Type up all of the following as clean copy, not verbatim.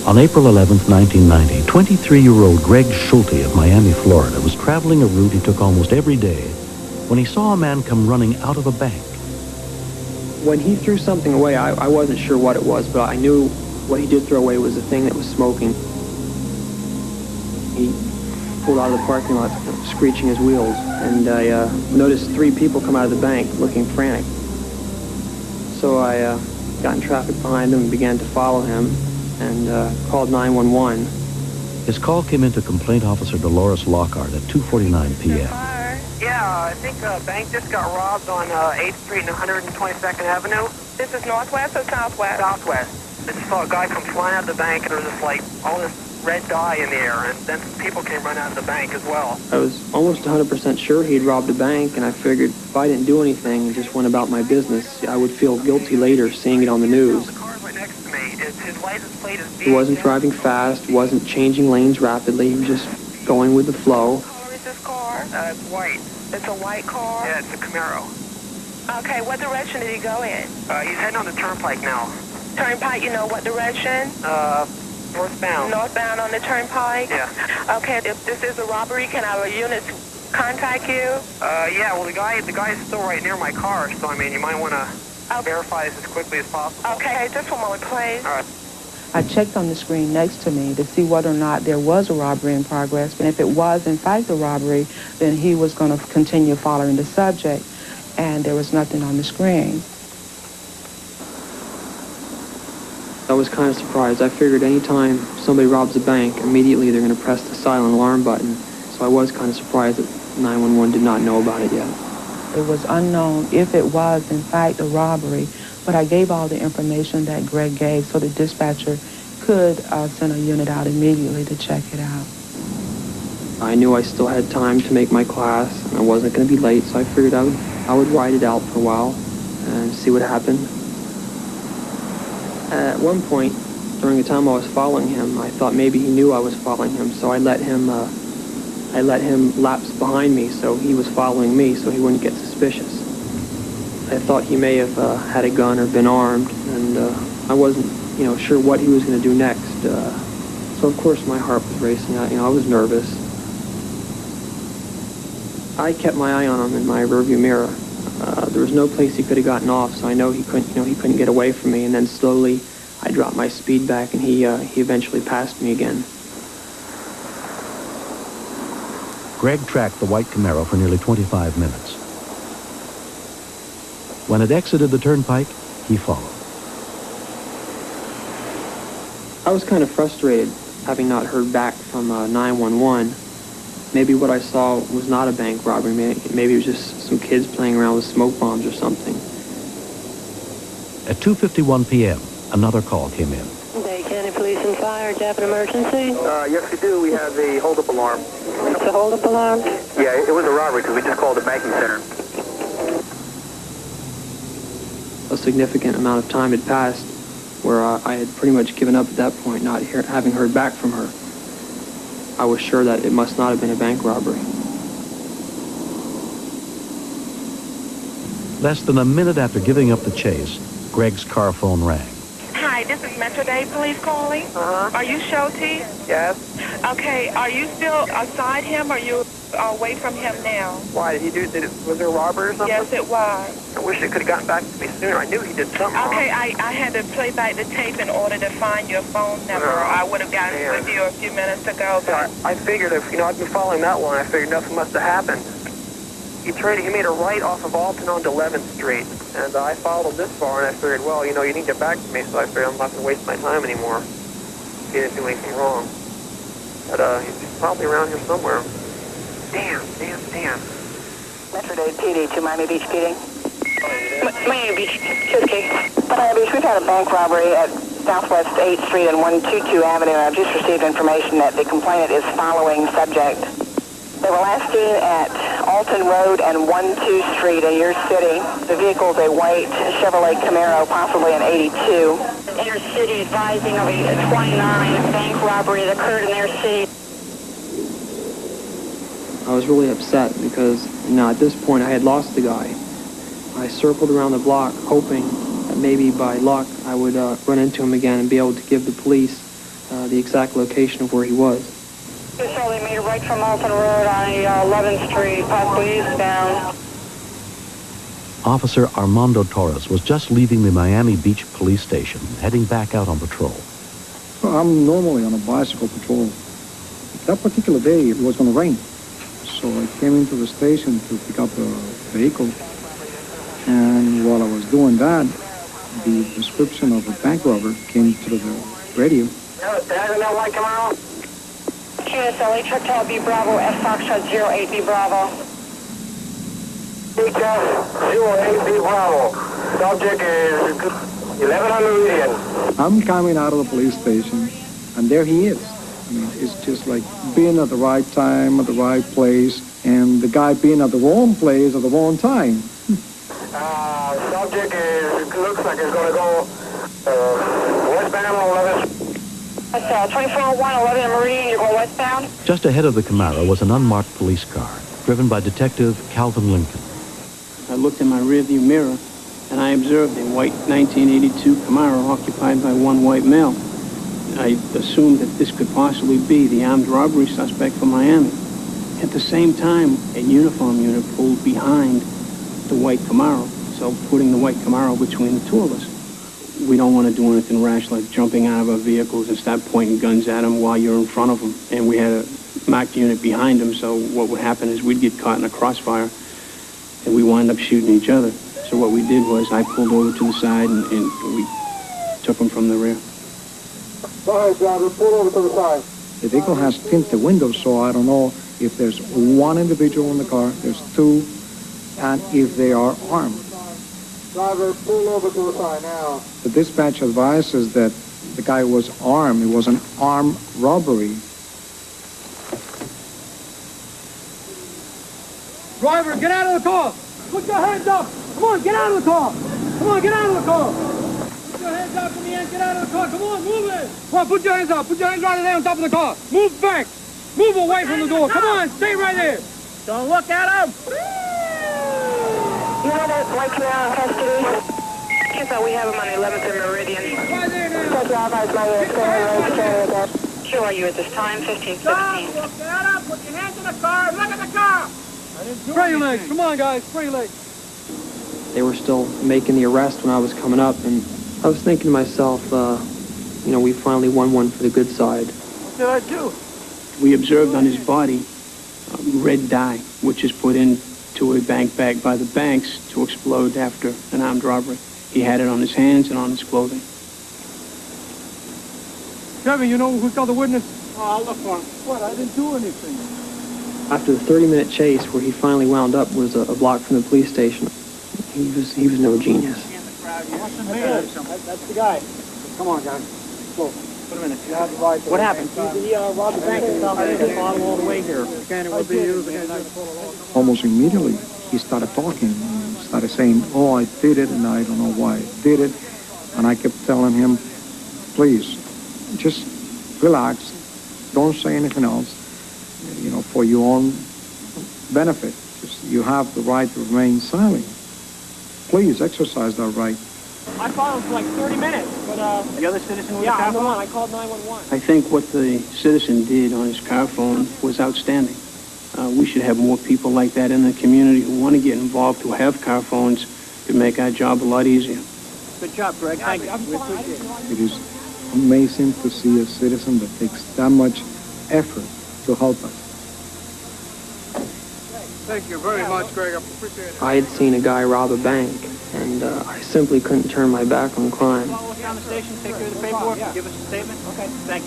On April 11th, 1990, 23-year-old Greg Schulte of Miami, Florida, was traveling a route he took almost every day when he saw a man come running out of a bank. When he threw something away, I wasn't sure what it was, but I knew what he did throw away was the thing that was smoking. He pulled out of the parking lot, screeching his wheels, and I noticed 3 people come out of the bank looking frantic. So I got in traffic behind him and began to follow him and called 911. His call came into Complaint Officer Dolores Lockhart at 2:49 p.m. Yeah, I think a bank just got robbed on 8th Street and 122nd Avenue. This is northwest or southwest? Southwest. I just saw a guy come flying out of the bank, and there was just like all this red dye in the air, and then some people came running out of the bank as well. I was almost 100% sure he'd robbed a bank, and I figured if I didn't do anything and just went about my business, I would feel guilty later seeing it on the news. The car's right next to me. His license plate is B. He wasn't driving fast, wasn't changing lanes rapidly, he was just going with the flow. What color is this car? It's white. It's a white car? Yeah, it's a Camaro. Okay, what direction did he go in? He's heading on the turnpike now. Turnpike, you know what direction? Northbound. Northbound on the turnpike? Yeah. Okay, if this is a robbery, can our units contact you? Yeah, well, the guy's still right near my car, so, I mean, you might want to verify this as quickly as possible. Okay, just one moment, please. All right. I checked on the screen next to me to see whether or not there was a robbery in progress. And if it was, in fact, a robbery, then he was going to continue following the subject. And there was nothing on the screen. I was kind of surprised. I figured any time somebody robs a bank, immediately they're going to press the silent alarm button. So I was kind of surprised that 911 did not know about it yet. It was unknown if it was, in fact, a robbery. But I gave all the information that Greg gave so the dispatcher could send a unit out immediately to check it out. I knew I still had time to make my class, and I wasn't going to be late, so I figured I would ride it out for a while and see what happened. At one point, during the time I was following him, I thought maybe he knew I was following him, so I let him lapse behind me, so he was following me, so he wouldn't get suspicious. I thought he may have had a gun or been armed, and I wasn't, sure what he was going to do next. So of course my heart was racing. I was nervous. I kept my eye on him in my rearview mirror. There was no place he could have gotten off, so I know he couldn't get away from me. And then slowly, I dropped my speed back, and he eventually passed me again. Greg tracked the white Camaro for nearly 25 minutes. When it exited the turnpike, he followed. I was kind of frustrated, having not heard back from 911. Maybe what I saw was not a bank robbery. Maybe it was just some kids playing around with smoke bombs or something. At 2:51 p.m., another call came in. Dade County Police and Fire, do you have an emergency? Yes, we do. We have a hold-up alarm. It's a hold-up alarm? Yeah, it was a robbery because we just called the banking center. A significant amount of time had passed where I had pretty much given up at that point, not having heard back from her. I was sure that it must not have been a bank robbery. Less than a minute after giving up the chase, Greg's car phone rang. Hi, this is Metro Dade Police calling. Uh-huh. Are you Schulte? Yes. Okay, are you still aside him or are you away from him now? Why, was there a robbery or something? Yes, it was. I wish they could have gotten back to me sooner. I knew he did something wrong. Okay, I had to play back the tape in order to find your phone number. No. I would have gotten Man. with you a few minutes ago. But I figured if, I'd been following that one, I figured nothing must have happened. He made a right off of Alton onto 11th Street, and I followed him this far, and I figured, well, you need to get back to me, so I figured I'm not going to waste my time anymore. He didn't do anything wrong. But he's probably around here somewhere. Damn. Metro Dade PD to Miami Beach PD. Miami Beach, okay. Miami Beach, we've had a bank robbery at Southwest 8th Street and 122 Avenue, and I've just received information that the complainant is following subject. They were last seen at Alton Road and 12 Street in your city. The vehicle is a white Chevrolet Camaro, possibly an 82. Inner city advising of a 29 bank robbery that occurred in their city. I was really upset because, at this point I had lost the guy. I circled around the block hoping that maybe by luck I would run into him again and be able to give the police the exact location of where he was. So they made a right from Alton Road on 11th Street, possibly eastbound. Officer Armando Torres was just leaving the Miami Beach police station, heading back out on patrol. I'm normally on a bicycle patrol. That particular day, it was going to rain. So I came into the station to pick up a vehicle. And while I was doing that, the description of a bank robber came through the radio. QSLA truck to B Bravo, F Foxtrot 08B Bravo. 08B Bravo. Subject is 1100 Meridian. I'm coming out of the police station, and there he is. I mean, it's just like being at the right time, at the right place, and the guy being at the wrong place at the wrong time. Subject looks like it's going to go westbound on 11th. That's 2401, 11 Meridian, you're going westbound? Just ahead of the Camaro was an unmarked police car, driven by Detective Calvin Lincoln. I looked in my rearview mirror, and I observed a white 1982 Camaro occupied by one white male. I assumed that this could possibly be the armed robbery suspect from Miami. At the same time, a uniform unit pulled behind the white Camaro, so putting the white Camaro between the two of us. We don't want to do anything rash like jumping out of our vehicles and start pointing guns at them while you're in front of them. And we had a marked unit behind them, so what would happen is we'd get caught in a crossfire and we wind up shooting each other. So what we did was I pulled over to the side and we took them from the rear. Sorry, driver, pull over to the side. The vehicle has tinted windows, so I don't know if there's one individual in the car, there's two, and if they are armed. Driver, pull over to the side now. The dispatch advises that the guy was armed. It was an armed robbery. Driver, get out of the car! Put your hands up! Come on, get out of the car! Come on, get out of the car! Put your hands up in the end, get out of the car! Come on, move it! Come on, put your hands up! Put your hands right there on top of the car! Move back! Move away from the door! Come on, stay right there! Don't look at him! You know that white Camaro in custody? Yes, we have him on 11th and Meridian. Right there now! Who are you at this time? 1516. Get up! Put your hands in the car! Look at the car! Spray your legs! Come on, guys! Spray your legs! They were still making the arrest when I was coming up, and I was thinking to myself, we finally won one for the good side. What did I do? We observed on his body red dye, which is put into a bank bag by the banks to explode after an armed robbery. He had it on his hands and on his clothing. Kevin, you know who's got the witness? Oh, I'll look for him. What? I didn't do anything. After the 30-minute chase, where he finally wound up was a block from the police station. He was no genius. That's the guy. Come on, guys. Go. Put him in it. What happened? He robbed the bank and followed all the way here. Almost immediately, he started talking. He started saying, oh, I did it, and I don't know why I did it. And I kept telling him, please, just relax. Don't say anything else, for your own benefit. Just, you have the right to remain silent. Please exercise that right. I followed him for like 30 minutes, but The other citizen with yeah, the car I'm the phone? one. I called 911. I think what the citizen did on his car phone was outstanding. We should have more people like that in the community who want to get involved, who have car phones. It would make our job a lot easier. Good job, Greg. Thank you. We appreciate it. It is amazing to see a citizen that takes that much effort to help us. Thank you very much, Greg. I appreciate it. I had seen a guy rob a bank, and I simply couldn't turn my back on crime. Follow us down the station, take care of the paperwork, give us a statement. Okay, thank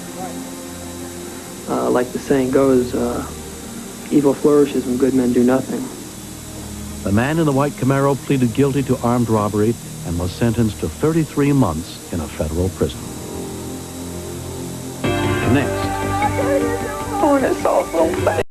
you. Like the saying goes, evil flourishes when good men do nothing. The man in the white Camaro pleaded guilty to armed robbery and was sentenced to 33 months in a federal prison. Next. I want to solve